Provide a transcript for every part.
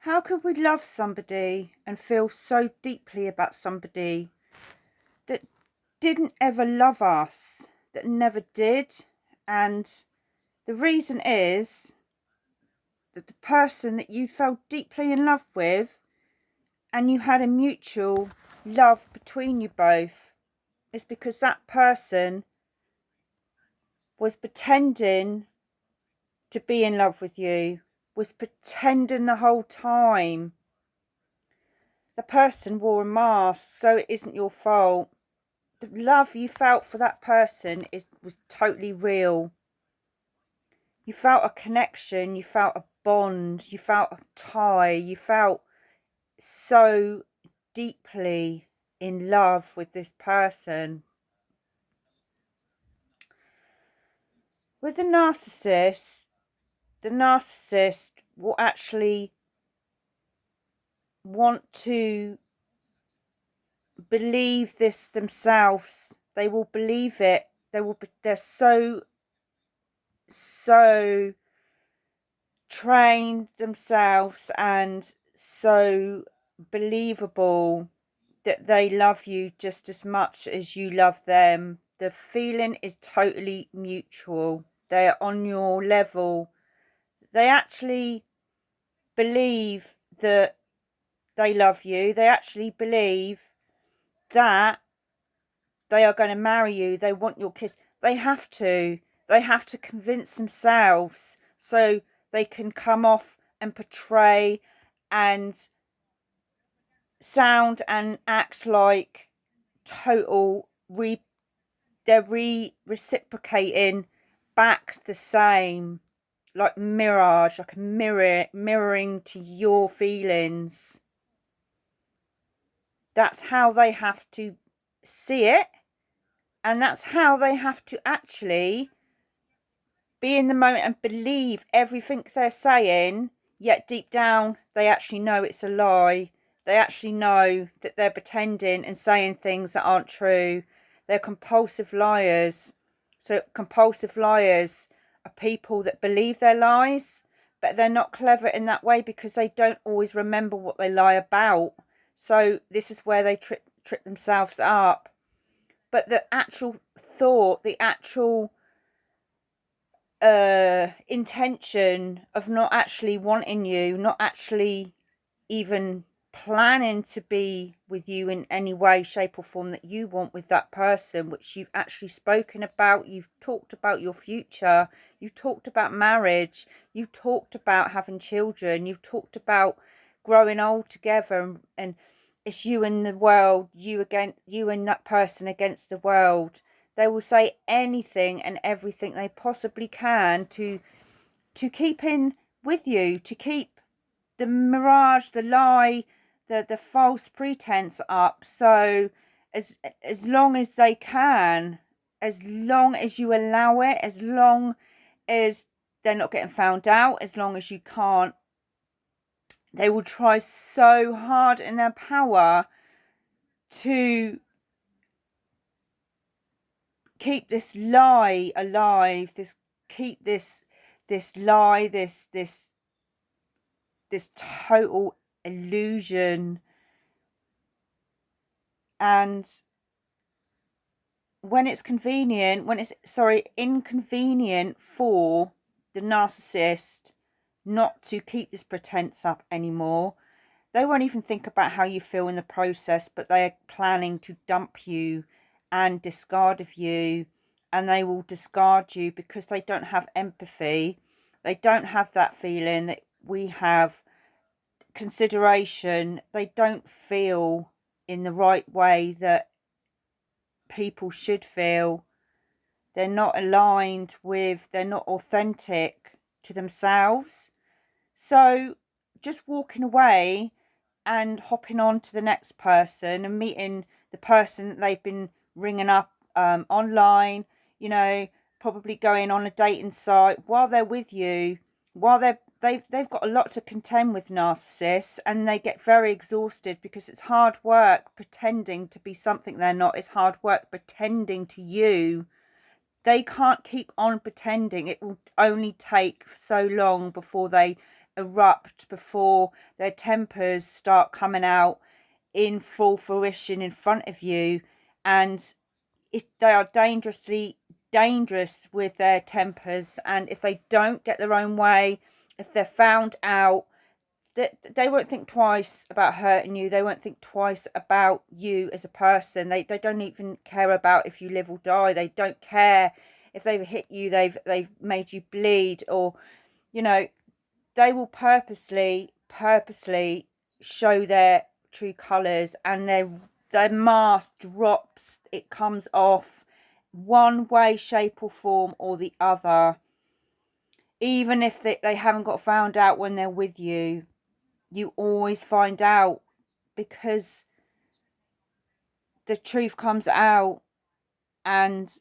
How could we love somebody and feel so deeply about somebody that didn't ever love us, that never did? And the reason is that the person that you fell deeply in love with and you had a mutual love between you both is because that person was pretending to be in love with you, was pretending the whole time. The person wore a mask, so it isn't your fault. The love you felt for that person was totally real. You felt a connection, you felt a bond, you felt a tie, you felt so deeply in love with this person. With the narcissist will actually want to believe this themselves. They will believe it. They're so trained themselves and so believable that they love you just as much as you love them. The feeling is totally mutual. They are on your level. They actually believe that they love you. They actually believe that they are going to marry you. They want your kiss. They have to. They have to convince themselves so they can come off and portray and sound and act like total they're reciprocating back the same, like mirage, like a mirroring to your feelings. That's how they have to see it, and that's how they have to actually be in the moment and believe everything they're saying, yet deep down they actually know it's a lie. They actually know that they're pretending and saying things that aren't true. They're compulsive liars. So compulsive liars are people that believe their lies, but they're not clever in that way because they don't always remember what they lie about. So this is where they trip themselves up. But the actual thought, the actual intention of not actually wanting you, not actually even planning to be with you in any way, shape or form that you want with that person, which you've actually spoken about. You've talked about your future, you've talked about marriage, you've talked about having children, you've talked about growing old together, and it's you and the world, you and that person against the world. They will say anything and everything they possibly can to keep in with you, to keep the mirage, the lie, the false pretense up. So as long as they can, as long as you allow it, as long as they're not getting found out, as long as you can't, they will try so hard in their power to keep this lie alive, keep this lie, this total illusion. And when it's inconvenient for the narcissist not to keep this pretense up anymore, they won't even think about how you feel in the process, but they are planning to dump you and discard of you, and they will discard you because they don't have empathy. They don't have that feeling that we have, consideration. They don't feel in the right way that people should feel. They're not aligned with, they're not authentic to themselves. So just walking away and hopping on to the next person and meeting the person that they've been ringing up online, probably going on a dating site while they're with you, while they've got a lot to contend with, narcissists, and they get very exhausted because it's hard work pretending to be something they're not. It's hard work pretending to you. They can't keep on pretending. It will only take so long before they erupt before their tempers start coming out in full fruition in front of you. And they are dangerously dangerous with their tempers, and if they don't get their own way, if they're found out, they won't think twice about hurting you. They won't think twice about you as a person. They don't even care about if you live or die. They don't care if they've hit you, they've made you bleed, or you know, they will purposely show their true colours, and their mask drops, it comes off one way, shape or form or the other. Even if they haven't got found out when they're with you, you always find out, because the truth comes out, and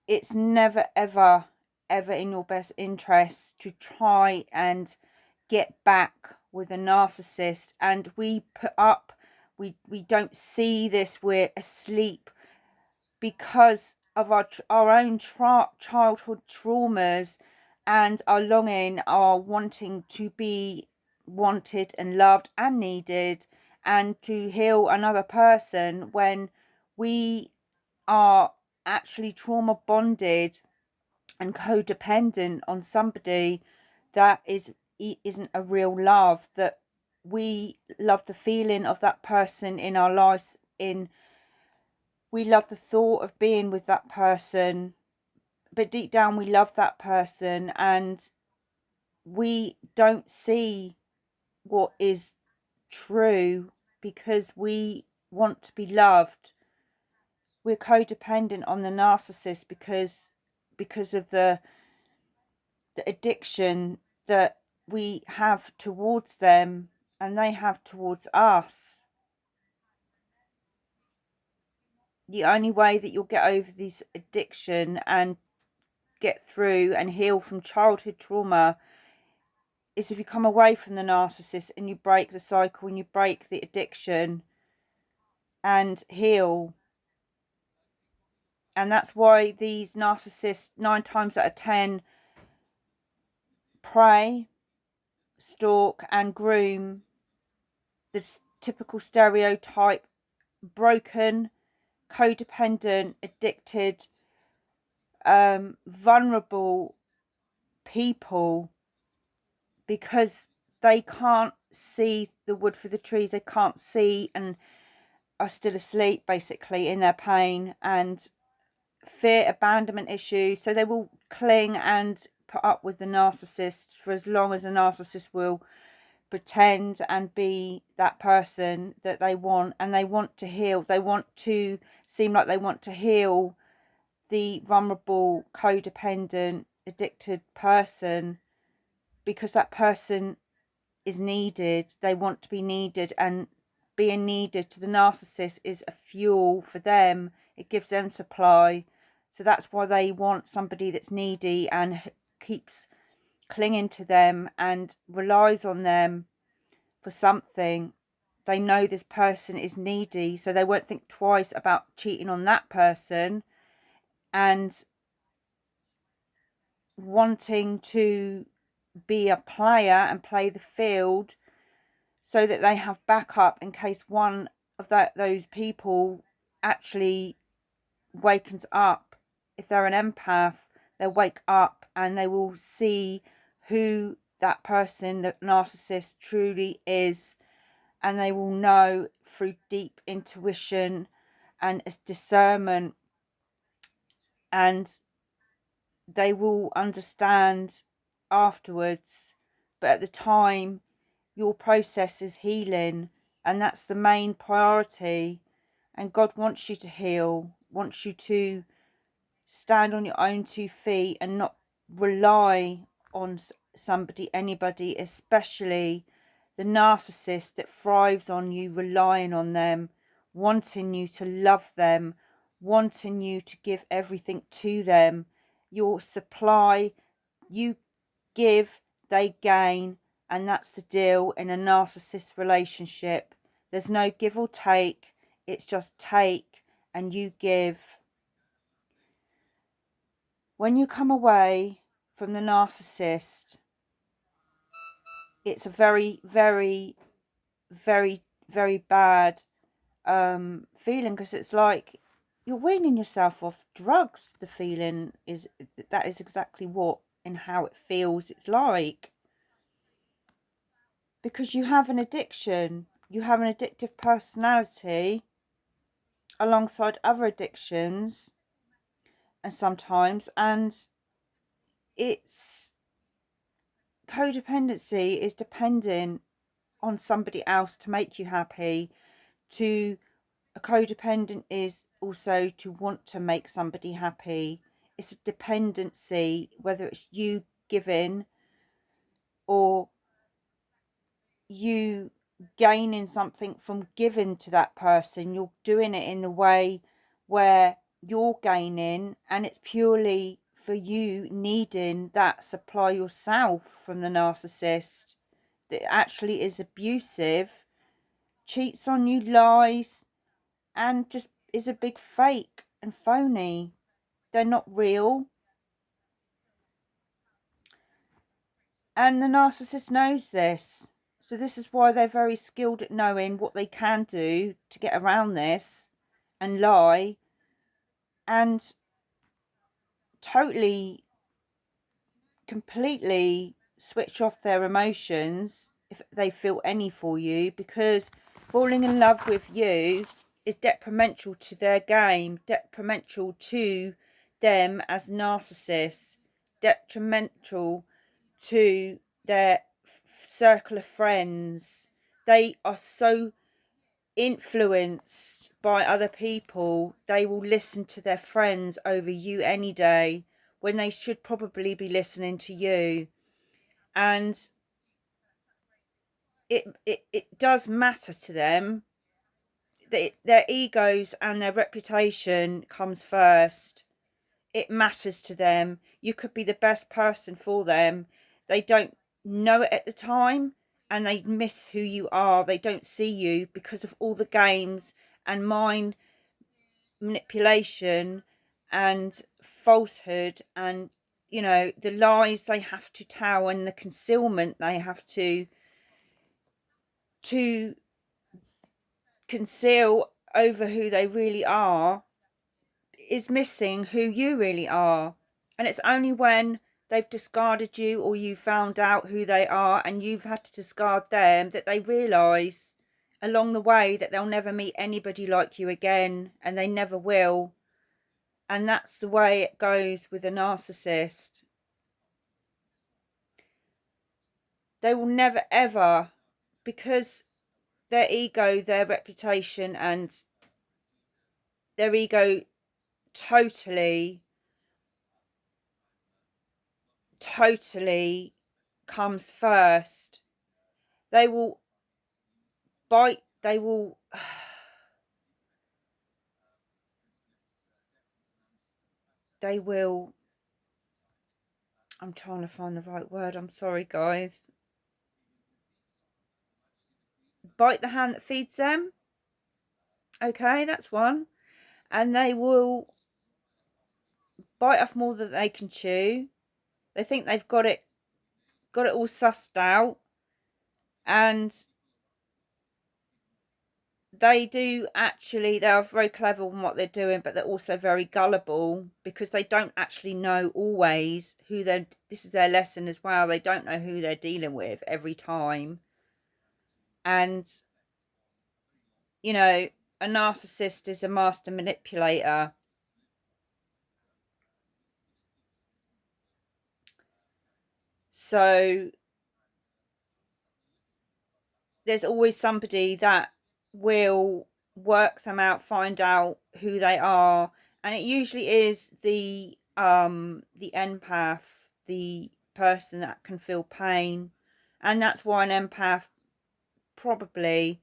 it's never ever in your best interest to try and get back with a narcissist. And we put up, we don't see this, we're asleep because of our own childhood traumas, and our longing, our wanting to be wanted and loved and needed, and to heal another person when we are actually trauma bonded and codependent on somebody that isn't a real love. That we love the feeling of that person in our lives, we love the thought of being with that person, but deep down we love that person, and we don't see what is true because we want to be loved. We're codependent on the narcissist because of the addiction that we have towards them and they have towards us. The only way that you'll get over this addiction and get through and heal from childhood trauma is if you come away from the narcissist and you break the cycle and you break the addiction and heal. And that's why these narcissists 9 times out of 10 prey, stalk and groom this typical stereotype broken, codependent, addicted, vulnerable people, because they can't see the wood for the trees. They can't see and are still asleep basically in their pain and fear abandonment issues. So they will cling and put up with the narcissist for as long as the narcissist will pretend and be that person that they want. And they want to heal. They want to seem like they want to heal the vulnerable, codependent, addicted person, because that person is needed. They want to be needed, and being needed to the narcissist is a fuel for them. It gives them supply. So that's why they want somebody that's needy and keeps clinging to them and relies on them for something. They know this person is needy, so they won't think twice about cheating on that person and wanting to be a player and play the field so that they have backup in case one of those people actually wakens up. If they're an empath, they'll wake up and they will see who that person, the narcissist, truly is, and they will know through deep intuition and discernment, and they will understand afterwards. But at the time, your process is healing, and that's the main priority. And God wants you to heal, wants you to stand on your own 2 feet and not rely on somebody, anybody, especially the narcissist that thrives on you relying on them, wanting you to love them, wanting you to give everything to them. Your supply, you give, they gain, and that's the deal in a narcissist relationship. There's no give or take, it's just take and you give. When you come away from the narcissist, it's a very, very, very, very bad feeling, because it's like you're weaning yourself off drugs. The feeling is that is exactly what and how it feels. It's like, because you have an addiction, you have an addictive personality alongside other addictions, and sometimes, and it's codependency is depending on somebody else to make you happy. To A codependent is also to want to make somebody happy. It's a dependency, whether it's you giving or you gaining something from giving to that person. You're doing it in the way where you're gaining, and it's purely for you needing that supply yourself from the narcissist that actually is abusive, cheats on you, lies, and just is a big fake and phony. They're not real. And the narcissist knows this. So this is why they're very skilled at knowing what they can do to get around this and lie and totally, completely switch off their emotions if they feel any for you, because falling in love with you is detrimental to their game, detrimental to them as narcissists, detrimental to their circle of friends. They are so influenced by other people, they will listen to their friends over you any day, when they should probably be listening to you. And it does matter to them. Their egos and their reputation comes first. It matters to them. You could be the best person for them. They don't know it at the time, and they miss who you are. They don't see you because of all the games and mind manipulation and falsehood, and the lies they have to tell and the concealment they have to conceal over who they really are, is missing who you really are. And it's only when they've discarded you, or you found out who they are and you've had to discard them, that they realise along the way that they'll never meet anybody like you again, and they never will. And that's the way it goes with a narcissist. They will never ever, because their ego, their reputation, and their ego totally comes first. They will bite, they will they will I'm trying to find the right word, I'm sorry guys. Bite the hand that feeds them. Okay, that's one. And they will bite off more than they can chew. They think they've got it all sussed out, and they are very clever in what they're doing, but they're also very gullible, because they don't actually know always who they're, this is their lesson as well, they don't know who they're dealing with every time. And a narcissist is a master manipulator. So there's always somebody that will work them out, find out who they are, and it usually is the empath, the person that can feel pain. And that's why an empath probably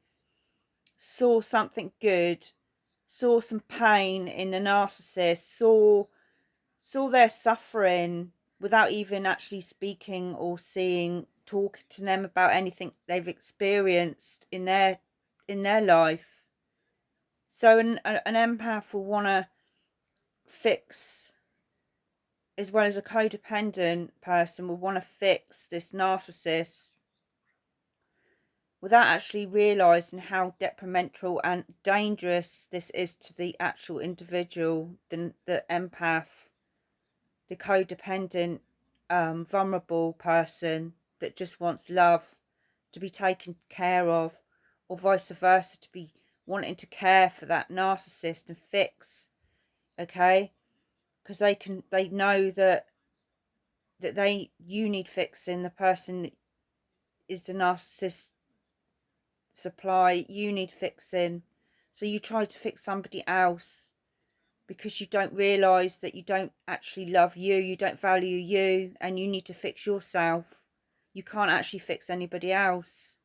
saw something good, saw some pain in the narcissist, saw their suffering without even actually speaking or talking to them about anything they've experienced in their life. So an empath will want to fix, as well as a codependent person will want to fix this narcissist. without actually realizing how detrimental and dangerous this is to the actual individual, the empath, the codependent, vulnerable person that just wants love, to be taken care of, or vice versa, to be wanting to care for that narcissist and fix. Okay, because they know that you need fixing. The person that is the narcissist supply, you need fixing. So you try to fix somebody else because you don't realize that you don't actually love you, you don't value you, and you need to fix yourself. You can't actually fix anybody else.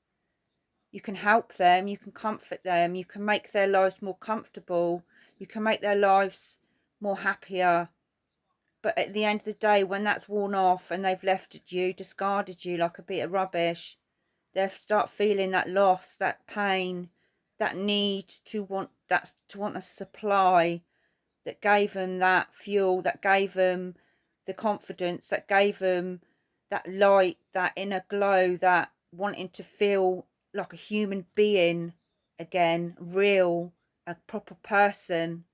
You can help them, you can comfort them, you can make their lives more comfortable, you can make their lives more happier. But at the end of the day, when that's worn off and they've left you, discarded you like a bit of rubbish, they'll start feeling that loss, that pain, that need to want a supply that gave them that fuel, that gave them the confidence, that gave them that light, that inner glow, that wanting to feel like a human being again, real, a proper person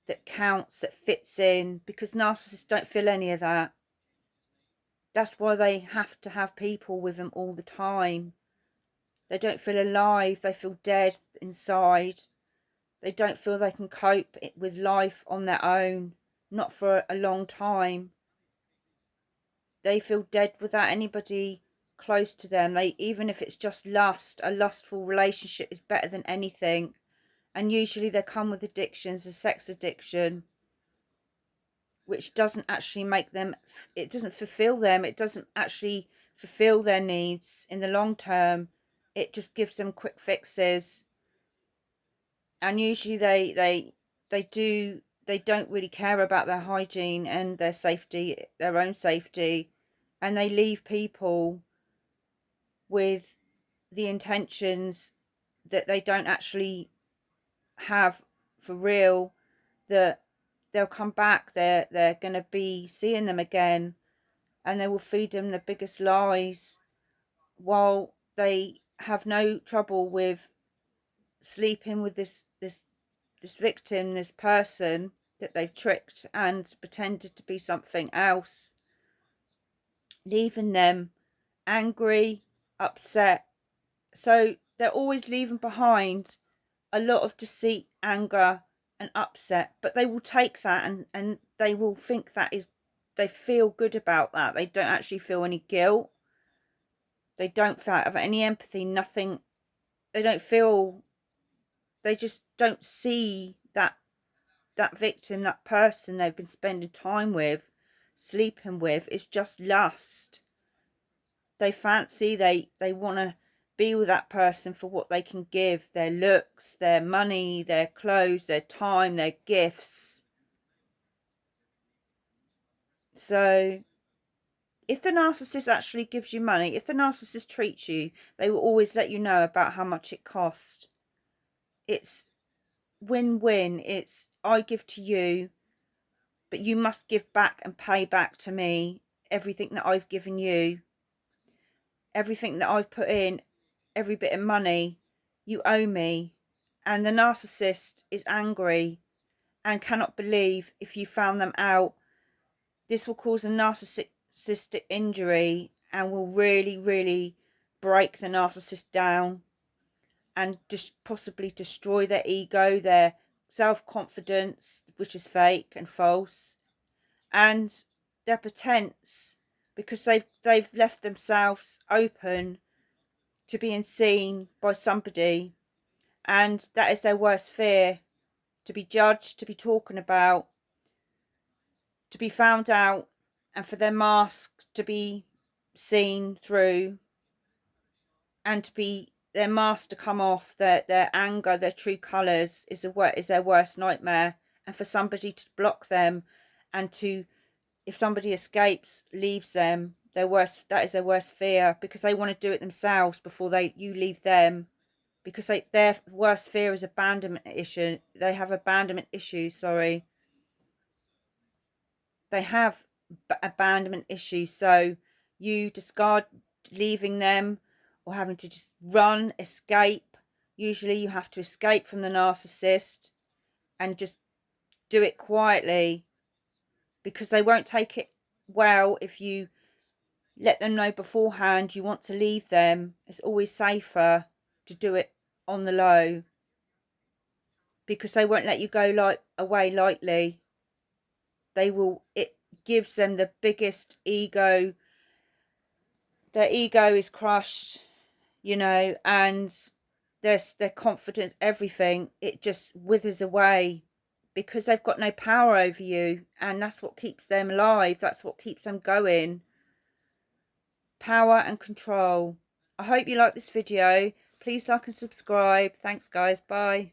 that counts, that fits in, because narcissists don't feel any of that. That's why they have to have people with them all the time. They don't feel alive, they feel dead inside. They don't feel they can cope with life on their own, not for a long time. They feel dead without anybody close to them. Even if it's just lust, a lustful relationship is better than anything. And usually they come with addictions, a sex addiction, which doesn't actually make them, it doesn't fulfill them, it doesn't actually fulfill their needs in the long term. It just gives them quick fixes. And usually they don't really care about their hygiene and their safety, their own safety, and they leave people with the intentions that they don't actually have for real, that they'll come back, they're going to be seeing them again, and they will feed them the biggest lies, while they have no trouble with sleeping with this victim, this person that they've tricked and pretended to be something else, leaving them angry, upset. So they're always leaving behind a lot of deceit, anger, and upset. But they will take that and they will think that is, they feel good about that. They don't actually feel any guilt. They don't have any empathy, nothing. They don't feel, they just don't see that victim, that person they've been spending time with, sleeping with, is just lust. They fancy, they want to be with that person for what they can give, their looks, their money, their clothes, their time, their gifts. So if the narcissist actually gives you money, if the narcissist treats you, they will always let you know about how much it costs. It's win-win. It's, I give to you, but you must give back and pay back to me everything that I've given you, everything that I've put in, every bit of money. You owe me. And the narcissist is angry and cannot believe, if you found them out, this will cause a narcissistic injury and will really, really break the narcissist down and just possibly destroy their ego, their self-confidence, which is fake and false, and their pretense, because they've left themselves open to being seen by somebody, and that is their worst fear: to be judged, to be talking about, to be found out, and for their mask to be seen through, and to be their mask to come off, their anger, their true colours is their worst nightmare. And for somebody to block them, and to, if somebody escapes, leaves them, that is their worst fear, because they want to do it themselves before you leave them, because their worst fear is abandonment issue. They have abandonment issues, sorry. They have abandonment issues. So you discard leaving them, or having to just run, escape. Usually you have to escape from the narcissist and just do it quietly, because they won't take it well if you let them know beforehand you want to leave them. It's always safer to do it on the low, because they won't let you go away lightly. It gives them the biggest ego. Their ego is crushed, you know, and their confidence, everything, it just withers away, because they've got no power over you, and that's what keeps them alive. That's what keeps them going. Power and control. I hope you like this video. Please like and subscribe. Thanks, guys. Bye.